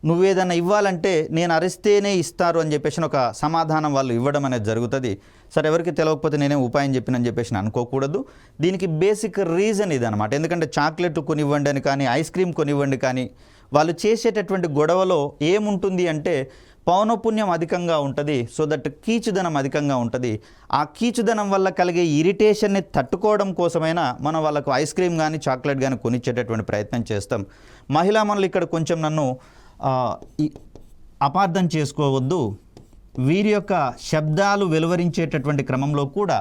నువ్వేదన్నా ఇవ్వాలంటే నేను అరిస్తేనే ఇస్తారు అని చెప్పేసి ఒక సమాధానం వాళ్ళు ఇవ్వడం అనేది జరుగుతుంది. సరే, ఎవరికి తెలియకపోతే నేనే ఉపాయం చెప్పినని చెప్పేసి అనుకోకూడదు. దీనికి బేసిక్ రీజన్ ఇదనమాట. ఎందుకంటే చాక్లెట్ కొనివ్వండి అని కానీ, ఐస్ క్రీమ్ కొనివ్వండి కానీ, వాళ్ళు చేసేటటువంటి గొడవలో ఏముంటుంది అంటే పౌనఃపున్యం అధికంగా ఉంటుంది. సో దట్ కీచుదనం అధికంగా ఉంటుంది. ఆ కీచుదనం వల్ల కలిగే ఇరిటేషన్ని తట్టుకోవడం కోసమైనా మనం వాళ్ళకు ఐస్ క్రీమ్ కానీ చాక్లెట్ కానీ కొనిచ్చేటటువంటి ప్రయత్నం చేస్తాం. మహిళా మనులు ఇక్కడ కొంచెం నన్ను అపార్థం చేసుకోవద్దు. వీరి యొక్క శబ్దాలు వెలువరించేటటువంటి క్రమంలో కూడా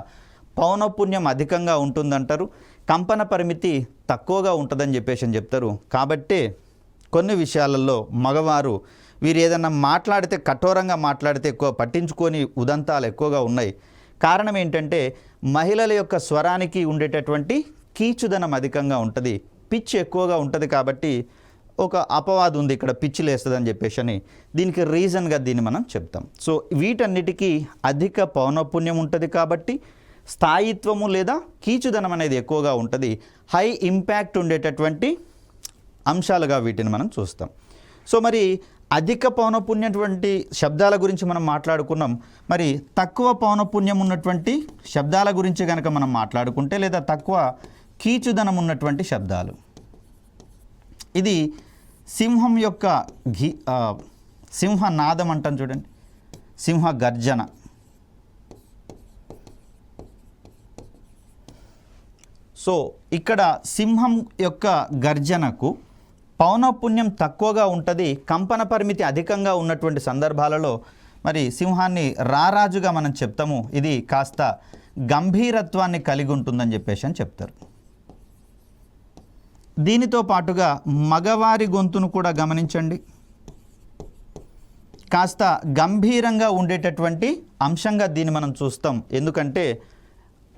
పౌనఃపున్యం అధికంగా ఉంటుందంటారు, కంపన పరిమితి తక్కువగా ఉంటుందని చెప్పేసి చెప్తారు. కాబట్టే కొన్ని విషయాలలో మగవారు వీరు ఏదన్నా మాట్లాడితే కఠోరంగా మాట్లాడితే ఎక్కువ పట్టించుకొని ఉదంతాలు ఎక్కువగా ఉన్నాయి. కారణం ఏంటంటే మహిళల యొక్క స్వరానికి ఉండేటటువంటి కీచుదనం అధికంగా ఉంటుంది, పిచ్ ఎక్కువగా ఉంటుంది. కాబట్టి ఒక అపవాదు ఉంది ఇక్కడ, పిచ్ లేస్తుందని చెప్పేసి అని దీనికి రీజన్గా దీన్ని మనం చెప్తాం. సో వీటన్నిటికీ అధిక పౌనఃపున్యం ఉంటుంది కాబట్టి స్థాయిత్వము లేదా కీచుదనం అనేది ఎక్కువగా ఉంటుంది. హై ఇంపాక్ట్ ఉండేటటువంటి అంశాలుగా వీటిని మనం చూస్తాం. సో మరి అధిక పౌనఃపున్యటువంటి శబ్దాల గురించి మనం మాట్లాడుకున్నాం. మరి తక్కువ పౌనఃపున్యం ఉన్నటువంటి శబ్దాల గురించి కనుక మనం మాట్లాడుకుంటే లేదా తక్కువ కీచుదనం ఉన్నటువంటి శబ్దాలు, ఇది సింహం యొక్క సింహనాదం అంటాం చూడండి, సింహ గర్జన. సో ఇక్కడ సింహం యొక్క గర్జనకు పౌనఃపున్యం తక్కువగా ఉంటుంది, కంపన పరిమితి అధికంగా ఉన్నటువంటి సందర్భాలలో మరి సింహాన్ని రారాజుగా మనం చెప్తాము. ఇది కాస్త గంభీరత్వాన్ని కలిగి ఉంటుందని చెప్పేసి అని చెప్తారు. దీనితో పాటుగా మగవారి గొంతును కూడా గమనించండి, కాస్త గంభీరంగా ఉండేటటువంటి అంశంగా దీన్ని మనం చూస్తాం. ఎందుకంటే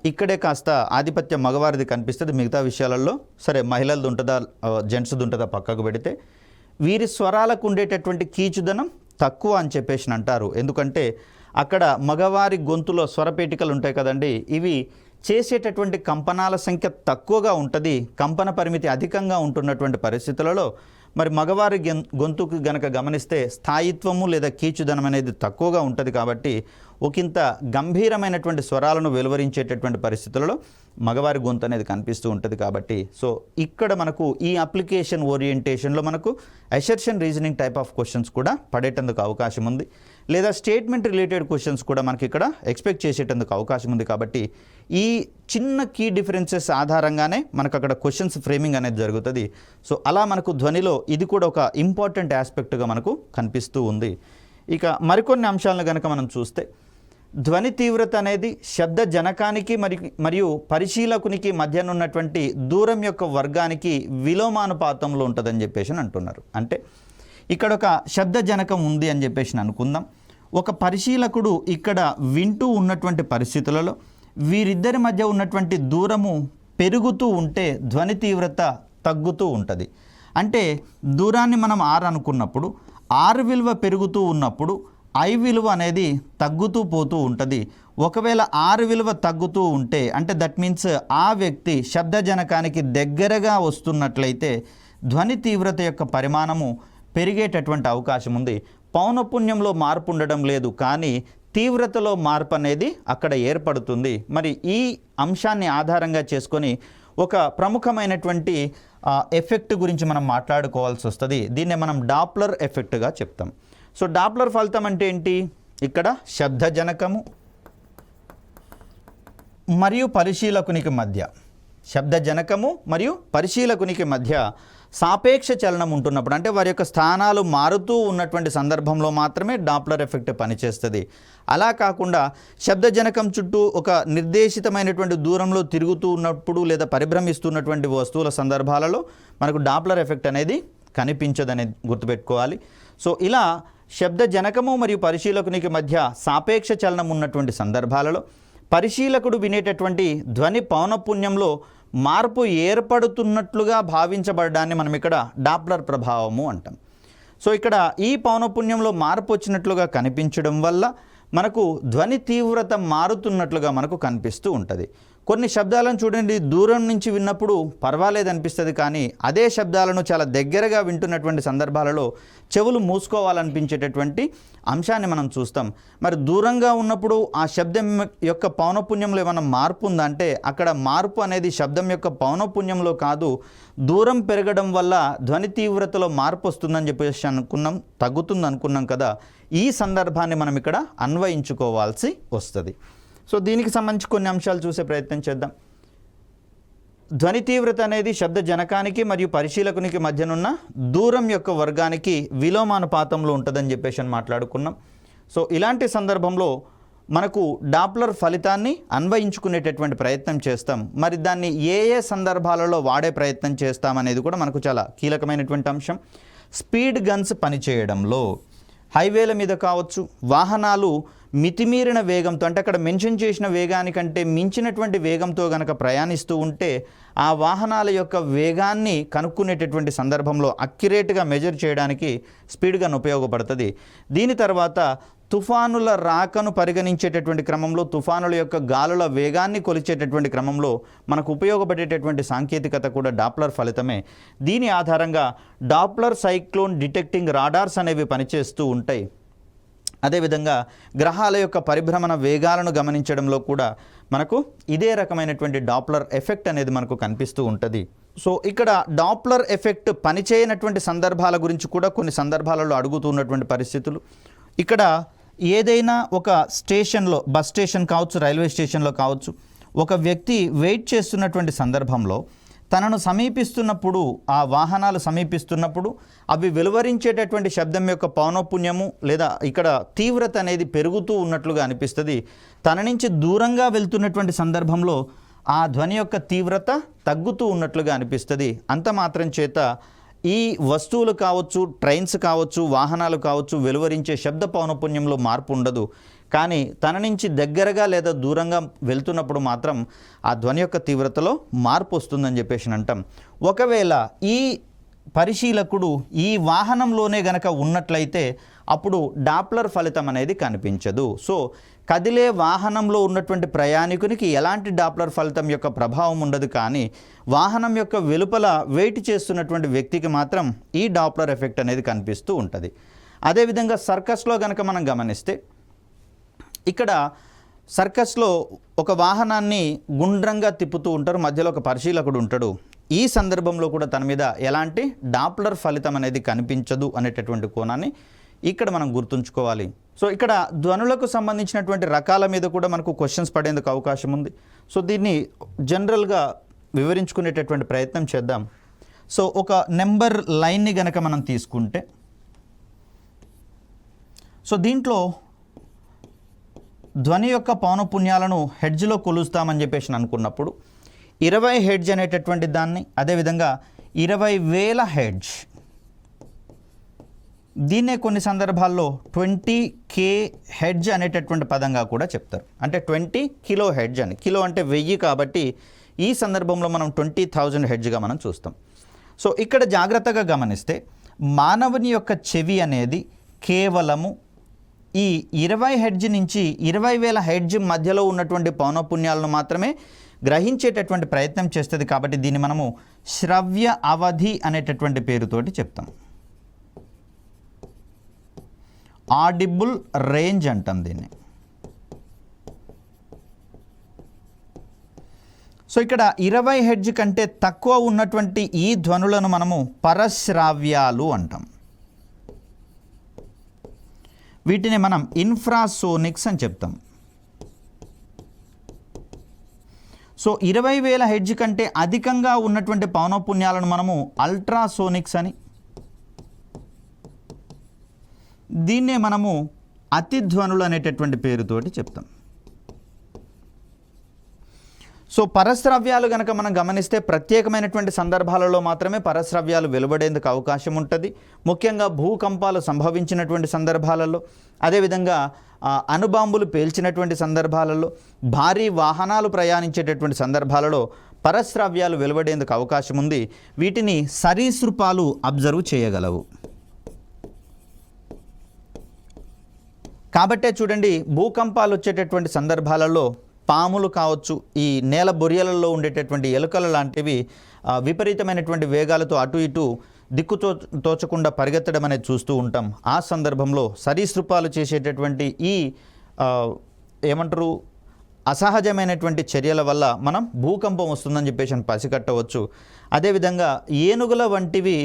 ఇక్కడే కాస్త ఆధిపత్యం మగవారిది కనిపిస్తుంది, మిగతా విషయాలలో సరే మహిళలది ఉంటుందా జెంట్స్ది ఉంటుందా పక్కకు పెడితే వీరి స్వరాలకు ఉండేటటువంటి కీచుదనం తక్కువ అని చెప్పేసి అంటారు. ఎందుకంటే అక్కడ మగవారి గొంతులో స్వరపేటికలు ఉంటాయి కదండి, ఇవి చేసేటటువంటి కంపనాల సంఖ్య తక్కువగా ఉంటుంది, కంపన పరిమితి అధికంగా ఉంటున్నటువంటి పరిస్థితులలో మరి మగవారి గొంతుకు గనక గమనిస్తే స్థాయిత్వము లేదా కీచుదనం అనేది తక్కువగా ఉంటుంది. కాబట్టి ఒకంత గంభీరమైనటువంటి స్వరాలను వెలువరించేటటువంటి పరిస్థితులలో మగవారి గొంతు అనేది కనిపిస్తూ ఉంటుంది. కాబట్టి సో ఇక్కడ మనకు ఈ అప్లికేషన్ ఓరియంటేషన్లో మనకు assertion reasoning type of questions కూడా పడేటందుకు అవకాశం ఉంది, లేదా స్టేట్మెంట్ రిలేటెడ్ క్వశ్చన్స్ కూడా మనకి ఇక్కడ ఎక్స్పెక్ట్ చేసేటందుకు అవకాశం ఉంది. కాబట్టి ఈ చిన్న కీ డిఫరెన్సెస్ ఆధారంగానే మనకు అక్కడ క్వశ్చన్స్ ఫ్రేమింగ్ అనేది జరుగుతుంది. సో అలా మనకు ధ్వనిలో ఇది కూడా ఒక ఇంపార్టెంట్ ఆస్పెక్ట్గా మనకు కనిపిస్తూ ఉంది. ఇక మరికొన్ని అంశాలను కనుక మనం చూస్తే ధ్వని తీవ్రత అనేది శబ్ద జనకానికి మరియు పరిశీలకునికి మధ్యన ఉన్నటువంటి దూరం యొక్క వర్గానికి విలోమానుపాతంలో ఉంటుందని చెప్పేసి అంటున్నారు. అంటే ఇక్కడ ఒక శబ్ద జనకం ఉంది అని చెప్పేసి అనుకుందాం. ఒక పరిశీలకుడు ఇక్కడ వింటూ ఉన్నటువంటి పరిస్థితులలో వీరిద్దరి మధ్య ఉన్నటువంటి దూరము పెరుగుతూ ఉంటే ధ్వని తీవ్రత తగ్గుతూ ఉంటుంది. అంటే దూరాన్ని మనం 6 అనుకున్నప్పుడు 6 విలువ పెరుగుతూ ఉన్నప్పుడు ఐ విలువ అనేది తగ్గుతూ పోతూ ఉంటుంది. ఒకవేళ 6 విలువ తగ్గుతూ ఉంటే అంటే దట్ మీన్స్ ఆ వ్యక్తి శబ్దజనకానికి దగ్గరగా వస్తున్నట్లయితే ధ్వని తీవ్రత యొక్క పరిమాణము పెరిగేటటువంటి అవకాశం ఉంది. పౌనఃపున్యంలో మార్పు ఉండడం లేదు, కానీ తీవ్రతలో మార్పు అనేది అక్కడ ఏర్పడుతుంది. మరి ఈ అంశాన్ని ఆధారంగా చేసుకొని ఒక ప్రముఖమైనటువంటి ఎఫెక్ట్ గురించి మనం మాట్లాడుకోవాల్సి వస్తుంది. దీన్నే మనం డాప్లర్ ఎఫెక్ట్గా చెప్తాం. సో డాప్లర్ ఫలితం అంటే ఏంటి? ఇక్కడ శబ్దజనకము మరియు పరిశీలకునికి మధ్య, శబ్దజనకము మరియు పరిశీలకునికి మధ్య సాపేక్ష చలనం ఉంటున్నప్పుడు, అంటే వారి యొక్క స్థానాలు మారుతూ ఉన్నటువంటి సందర్భంలో మాత్రమే డాప్లర్ ఎఫెక్ట్ పనిచేస్తుంది. అలా కాకుండా శబ్దజనకం చుట్టూ ఒక నిర్దేశితమైనటువంటి దూరంలో తిరుగుతూ ఉన్నప్పుడు లేదా పరిభ్రమిస్తున్నటువంటి వస్తువుల సందర్భాలలో మనకు డాప్లర్ ఎఫెక్ట్ అనేది కనిపించదనేది గుర్తుపెట్టుకోవాలి. సో ఇలా శబ్దజనకము మరియు పరిశీలకునికి మధ్య సాపేక్ష చలనం ఉన్నటువంటి సందర్భాలలో పరిశీలకుడు వినేటటువంటి ధ్వని పౌనఃపున్యంలో మార్పు ఏర్పడుతున్నట్లుగా భావించబడడాన్ని మనం ఇక్కడ డాప్లర్ ప్రభావము అంటాం. సో ఇక్కడ ఈ పౌనఃపున్యంలో మార్పు వచ్చినట్లుగా కనిపించడం వల్ల మనకు ధ్వని తీవ్రత మారుతున్నట్లుగా మనకు కనిపిస్తూ ఉంటుంది. కొన్ని శబ్దాలను చూడండి, దూరం నుంచి విన్నప్పుడు పర్వాలేదు అనిపిస్తుంది, కానీ అదే శబ్దాలను చాలా దగ్గరగా వింటున్నటువంటి సందర్భాలలో చెవులు మూసుకోవాలనిపించేటటువంటి అంశాన్ని మనం చూస్తాం. మరి దూరంగా ఉన్నప్పుడు ఆ శబ్దం యొక్క పౌనఃపున్యంలో ఏమైనా మార్పు ఉందా అంటే అక్కడ మార్పు అనేది శబ్దం యొక్క పౌనఃపున్యంలో కాదు, దూరం పెరగడం వల్ల ధ్వని తీవ్రతలో మార్పు వస్తుందని చెప్పేసి అనుకున్నాం, తగ్గుతుంది అనుకున్నాం కదా. ఈ సందర్భాన్ని మనం ఇక్కడ అన్వయించుకోవాల్సి వస్తుంది. సో దీనికి సంబంధించి కొన్ని అంశాలు చూసే ప్రయత్నం చేద్దాం. ధ్వని తీవ్రత అనేది శబ్ద జనకానికి మరియు పరిశీలకునికి మధ్యనున్న దూరం యొక్క వర్గానికి విలోమానుపాతంలో ఉంటుందని చెప్పేసి మాట్లాడుకున్నాం. సో ఇలాంటి సందర్భంలో మనకు డాప్లర్ ఫలితాన్ని అన్వయించుకునేటటువంటి ప్రయత్నం చేస్తాం. మరి దాన్ని ఏ ఏ సందర్భాలలో వాడే ప్రయత్నం చేస్తాం అనేది కూడా మనకు చాలా కీలకమైనటువంటి అంశం. స్పీడ్ గన్స్ పనిచేయడంలో హైవేల మీద కావచ్చు, వాహనాలు మితిమీరిన వేగంతో, అంటే అక్కడ మెన్షన్ చేసిన వేగానికంటే మించినటువంటి వేగంతో గనక ప్రయాణిస్తూ ఉంటే ఆ వాహనాల యొక్క వేగాన్ని కనుక్కునేటటువంటి సందర్భంలో అక్యురేట్గా మెజర్ చేయడానికి స్పీడ్ గన్ ఉపయోగపడుతుంది. దీని తర్వాత తుఫానుల రాకను పరిగణించేటటువంటి క్రమంలో, తుఫానుల యొక్క గాలుల వేగాన్ని కొలిచేటటువంటి క్రమంలో మనకు ఉపయోగపడేటటువంటి సాంకేతికత కూడా డాప్లర్ ఫలితమే. దీని ఆధారంగా డాప్లర్ సైక్లోన్ డిటెక్టింగ్ రాడార్స్ అనేవి పనిచేస్తూ ఉంటాయి. అదేవిధంగా గ్రహాల యొక్క పరిభ్రమణ వేగాలను గమనించడంలో కూడా మనకు ఇదే రకమైనటువంటి డాప్లర్ ఎఫెక్ట్ అనేది మనకు కనిపిస్తూ ఉంటుంది. సో ఇక్కడ డాప్లర్ ఎఫెక్ట్ పనిచేయనటువంటి సందర్భాల గురించి కూడా కొన్ని సందర్భాలలో అడుగుతున్నటువంటి పరిస్థితులు. ఇక్కడ ఏదైనా ఒక స్టేషన్లో, బస్ స్టేషన్ కావచ్చు, రైల్వే స్టేషన్లో కావచ్చు, ఒక వ్యక్తి వెయిట్ చేస్తున్నటువంటి సందర్భంలో తనను సమీపిస్తున్నప్పుడు, ఆ వాహనాలు సమీపిస్తున్నప్పుడు అవి వెలువరించేటటువంటి శబ్దం యొక్క పౌనఃపున్యము లేదా ఇక్కడ తీవ్రత అనేది పెరుగుతూ ఉన్నట్లుగా అనిపిస్తుంది. తన నుంచి దూరంగా వెళ్తున్నటువంటి సందర్భంలో ఆ ధ్వని యొక్క తీవ్రత తగ్గుతూ ఉన్నట్లుగా అనిపిస్తుంది. అంత మాత్రం చేత ఈ వస్తువులు కావచ్చు, ట్రైన్స్ కావచ్చు, వాహనాలు కావచ్చు, వెలువరించే శబ్ద పౌనఃపున్యంలో మార్పు ఉండదు. కానీ తన నుంచి దగ్గరగా లేదా దూరంగా వెళ్తున్నప్పుడు మాత్రం ఆ ధ్వని యొక్క తీవ్రతలో మార్పు వస్తుందని చెప్పేసి అంటాం. ఒకవేళ ఈ పరిశీలకుడు ఈ వాహనంలోనే గనక ఉన్నట్లయితే అప్పుడు డాప్లర్ ఫలితం అనేది కనిపించదు. సో కదిలే వాహనంలో ఉన్నటువంటి ప్రయాణికునికి ఎలాంటి డాప్లర్ ఫలితం యొక్క ప్రభావం ఉండదు. కానీ వాహనం యొక్క వెలుపల వెయిట్ చేస్తున్నటువంటి వ్యక్తికి మాత్రం ఈ డాప్లర్ ఎఫెక్ట్ అనేది కనిపిస్తూ ఉంటుంది. అదేవిధంగా సర్కస్లో గనక మనం గమనిస్తే, ఇక్కడ సర్కస్లో ఒక వాహనాన్ని గుండ్రంగా తిప్పుతూ ఉంటారు, మధ్యలో ఒక పరిశీలకుడు ఉంటాడు. ఈ సందర్భంలో కూడా తన మీద ఎలాంటి డాప్లర్ ఫలితం అనేది కనిపించదు అనేటటువంటి కోణాన్ని ఇక్కడ మనం గుర్తుంచుకోవాలి. సో ఇక్కడ ధ్వనులకు సంబంధించినటువంటి రకాల మీద కూడా మనకు క్వశ్చన్స్ పడేందుకు అవకాశం ఉంది. సో దీన్ని జనరల్గా వివరించుకునేటటువంటి ప్రయత్నం చేద్దాం. సో ఒక నెంబర్ లైన్ని గనక మనం తీసుకుంటే, సో దీంట్లో ధ్వని యొక్క పౌనఃపున్యాలను హెడ్జ్లో కొలుస్తామని చెప్పేసి అనుకున్నప్పుడు 20 హెడ్జ్ అనేటటువంటి దాన్ని, అదేవిధంగా 20,000 హెడ్జ్, దీన్నే కొన్ని సందర్భాల్లో 20K హెడ్జ్ అనేటటువంటి పదంగా కూడా చెప్తారు. అంటే 20 కిలో హెడ్జ్ అని, కిలో అంటే 1000 కాబట్టి ఈ సందర్భంలో మనం 20,000 హెడ్జ్గా మనం చూస్తాం. సో ఇక్కడ జాగ్రత్తగా గమనిస్తే మానవుని యొక్క చెవి అనేది కేవలము ఈ 20 హెడ్జ్ నుంచి 20,000 హెడ్జ్ మధ్యలో ఉన్నటువంటి పౌనఃపున్యాలను మాత్రమే గ్రహించేటటువంటి ప్రయత్నం చేస్తుంది. కాబట్టి దీన్ని మనము శ్రవ్య అవధి అనేటటువంటి పేరుతోటి చెప్తాం. ఆడిబుల్ రేంజ్ అంటాం దీన్ని. సో ఇక్కడ 20 హెడ్జ్ కంటే తక్కువ ఉన్నటువంటి ఈ ధ్వనులను మనము పరశ్రావ్యాలు అంటాం. వీటిని మనం ఇన్ఫ్రాసోనిక్స్ అని చెప్తాం. సో 20,000 హెడ్జ్ కంటే అధికంగా ఉన్నటువంటి పౌనఃపున్యాలను మనము అల్ట్రాసోనిక్స్ అని, దీన్నే మనము అతిధ్వనులు అనేటటువంటి పేరుతోటి చెప్తాం. సో పరశ్రవ్యాలు కనుక మనం గమనిస్తే ప్రత్యేకమైనటువంటి సందర్భాలలో మాత్రమే పరశ్రవ్యాలు వెలువడేందుకు అవకాశం ఉంటుంది. ముఖ్యంగా భూకంపాలు సంభవించినటువంటి సందర్భాలలో, అదేవిధంగా అణుబాంబులు పేల్చినటువంటి సందర్భాలలో, భారీ వాహనాలు ప్రయాణించేటటువంటి సందర్భాలలో పరశ్రవ్యాలు వెలువడేందుకు అవకాశం ఉంది. వీటిని సరీసృపాలు అబ్జర్వ్ చేయగలవు. కాబట్టే చూడండి, భూకంపాలు వచ్చేటటువంటి సందర్భాలలో పాములు కావచ్చు, ఈ నేల బొరియలలో ఉండేటటువంటి ఎలుకలు లాంటివి విపరీతమైనటువంటి వేగాలతో అటు ఇటు తోచకుండా పరిగెత్తడం అనేది చూస్తూ ఉంటాం. ఆ సందర్భంలో సరీసృపాలు చేసేటటువంటి ఈ ఏమంటారు అసహజమైనటువంటి చర్యల వల్ల మనం భూకంపం వస్తుందని చెప్పేసి పసిగట్టవచ్చు. అదేవిధంగా ఏనుగుల వంటివి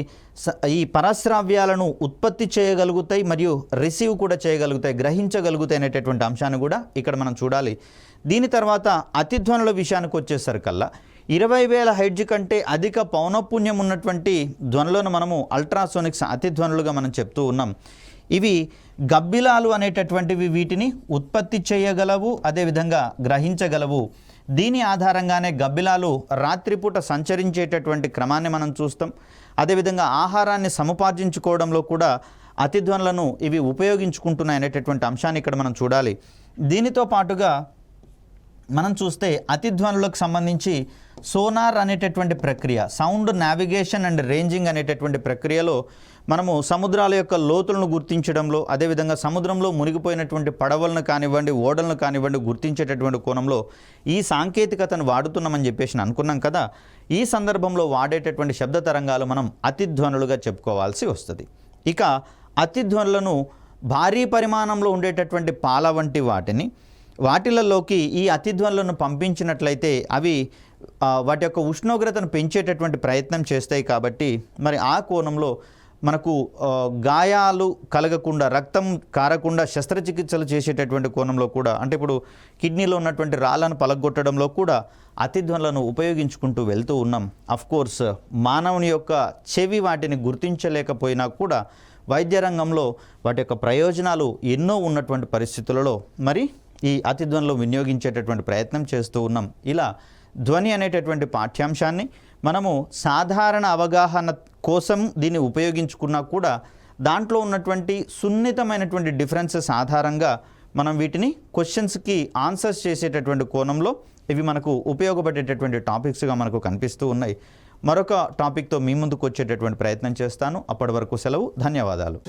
ఈ పరశ్రావ్యాలను ఉత్పత్తి చేయగలుగుతాయి మరియు రిసీవ్ కూడా చేయగలుగుతాయి, గ్రహించగలుగుతాయి అనేటటువంటి అంశాన్ని కూడా ఇక్కడ మనం చూడాలి. దీని తర్వాత అతిధ్వనుల విషయానికి వచ్చేసరికల్లా 20,000 హెడ్జ్ కంటే అధిక పౌనఃపున్యం ఉన్నటువంటి ధ్వనులను మనము అల్ట్రాసోనిక్స్ అతిధ్వనులుగా మనం చెప్తూ ఉన్నాం. ఇవి గబ్బిలాలు అనేటటువంటివి వీటిని ఉత్పత్తి చేయగలవు, అదేవిధంగా గ్రహించగలవు. దీని ఆధారంగానే గబ్బిలాలు రాత్రిపూట సంచరించేటటువంటి క్రమాన్ని మనం చూస్తాం. అదేవిధంగా ఆహారాన్ని సముపార్జించుకోవడంలో కూడా అతిధ్వనులను ఇవి ఉపయోగించుకుంటున్నాయి అనేటటువంటి అంశాన్ని ఇక్కడ మనం చూడాలి. దీనితో పాటుగా మనం చూస్తే అతిధ్వనులకు సంబంధించి సోనార్ అనేటటువంటి ప్రక్రియ, సౌండ్ నావిగేషన్ అండ్ రేంజింగ్ అనేటటువంటి ప్రక్రియలో మనము సముద్రాల యొక్క లోతులను గుర్తించడంలో, అదేవిధంగా సముద్రంలో మునిగిపోయినటువంటి పడవలను కానివ్వండి, ఓడలను కానివ్వండి గుర్తించేటటువంటి కోణంలో ఈ సాంకేతికతను వాడుతున్నామని చెప్పేసి అనుకున్నాం కదా. ఈ సందర్భంలో వాడేటటువంటి శబ్ద తరంగాలు మనం అతిధ్వనులుగా చెప్పుకోవాల్సి వస్తుంది. ఇక అతిధ్వనులను భారీ పరిమాణంలో ఉండేటటువంటి పాల వంటి వాటిలలోకి ఈ అతిధ్వనులను పంపించినట్లయితే అవి వాటి యొక్క ఉష్ణోగ్రతను పెంచేటటువంటి ప్రయత్నం చేస్తాయి. కాబట్టి మరి ఆ కోణంలో మనకు గాయాలు కలగకుండా, రక్తం కారకుండా శస్త్రచికిత్సలు చేసేటటువంటి కోణంలో కూడా, అంటే ఇప్పుడు కిడ్నీలో ఉన్నటువంటి రాళ్ళను పలగొట్టడంలో కూడా అతిధ్వనులను ఉపయోగించుకుంటూ వెళ్తూ ఉన్నాం. అఫ్కోర్స్ మానవుని యొక్క చెవి వాటిని గుర్తించలేకపోయినా కూడా వైద్య రంగంలో వాటి యొక్క ప్రయోజనాలు ఎన్నో ఉన్నటువంటి పరిస్థితులలో మరి ఈ అతిధ్వనులు వినియోగించేటటువంటి ప్రయత్నం చేస్తూ ఉన్నాం. ఇలా ధ్వని అనేటటువంటి పాఠ్యాంశాన్ని మనము సాధారణ అవగాహన కోసం దీన్ని ఉపయోగించుకున్నా కూడా దాంట్లో ఉన్నటువంటి సున్నితమైనటువంటి డిఫరెన్సెస్ ఆధారంగా మనం వీటిని క్వశ్చన్స్కి ఆన్సర్స్ చేసేటటువంటి కోణంలో ఇవి మనకు ఉపయోగపడేటటువంటి టాపిక్స్గా మనకు కనిపిస్తూ ఉన్నాయి. మరొక టాపిక్తో మీ ముందుకు వచ్చేటటువంటి ప్రయత్నం చేస్తాను. అప్పటి వరకు సెలవు. ధన్యవాదాలు.